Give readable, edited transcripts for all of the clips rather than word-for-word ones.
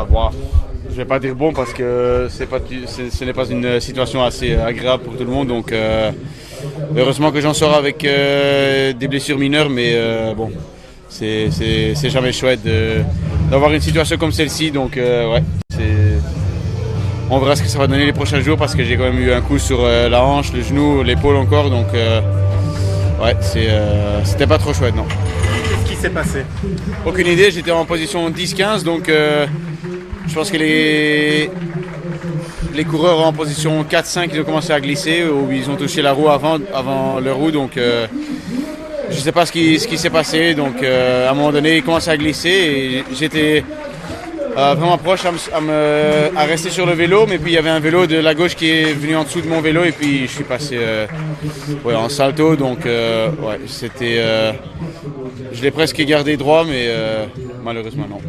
bon, je vais pas dire bon parce que ce n'est pas une situation assez agréable pour tout le monde. Donc heureusement que j'en sors avec des blessures mineures, mais bon, c'est jamais chouette d'avoir une situation comme celle-ci. Donc ouais, on verra ce que ça va donner les prochains jours parce que j'ai quand même eu un coup sur la hanche, le genou, l'épaule encore. Donc ouais, c'était pas trop chouette, non. Qu'est-ce qui s'est passé? Aucune idée, j'étais en position 10-15, donc je pense que les coureurs en position 4-5 ils ont commencé à glisser ou ils ont touché la roue avant leur roue, donc je ne sais pas ce qui s'est passé. Donc à un moment donné ils commençaient à glisser et j'étais vraiment proche à rester sur le vélo, mais puis il y avait un vélo de la gauche qui est venu en dessous de mon vélo et puis je suis passé en salto, donc ouais, c'était je l'ai presque gardé droit, mais malheureusement non.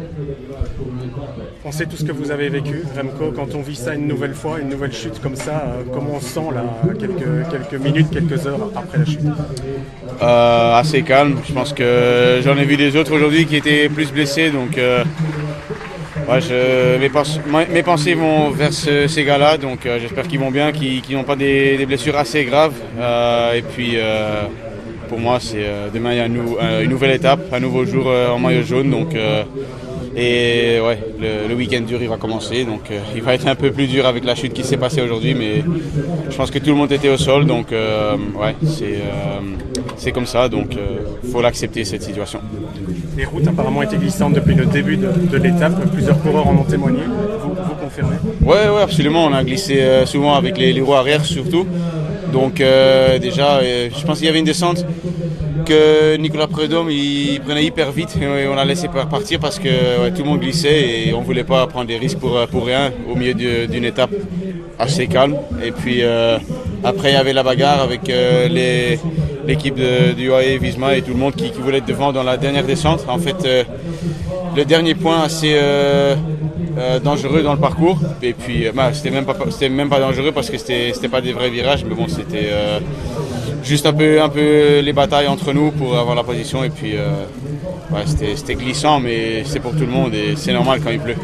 On sait tout ce que vous avez vécu, Remco, quand on vit ça une nouvelle fois, une nouvelle chute comme ça, comment on se sent là, quelques minutes, quelques heures après la chute? Assez calme, je pense que j'en ai vu des autres aujourd'hui qui étaient plus blessés, donc ouais, mes pensées vont vers ces gars-là, donc j'espère qu'ils vont bien, qu'ils n'ont pas des blessures assez graves. Et puis pour moi, demain il y a une nouvelle étape, un nouveau jour en maillot jaune. Donc, et ouais, le week-end dur il va commencer, donc il va être un peu plus dur avec la chute qui s'est passée aujourd'hui, mais je pense que tout le monde était au sol, donc ouais, c'est comme ça, donc il faut l'accepter cette situation. Les routes apparemment étaient glissantes depuis le début de l'étape, plusieurs coureurs en ont témoigné, vous confirmez? Ouais, absolument, on a glissé souvent avec les roues arrière surtout, donc déjà je pense qu'il y avait une descente que Nicolas Prudhomme il prenait hyper vite et on l'a laissé partir parce que ouais, tout le monde glissait et on ne voulait pas prendre des risques pour rien au milieu d'une étape assez calme. Et puis après il y avait la bagarre avec l'équipe du UAE Visma et tout le monde qui voulait être devant dans la dernière descente. En fait le dernier point assez dangereux dans le parcours, et puis c'était même pas dangereux parce que c'était pas des vrais virages, mais bon, c'était juste un peu les batailles entre nous pour avoir la position, et puis ouais, c'était glissant, mais c'est pour tout le monde et c'est normal quand il pleut.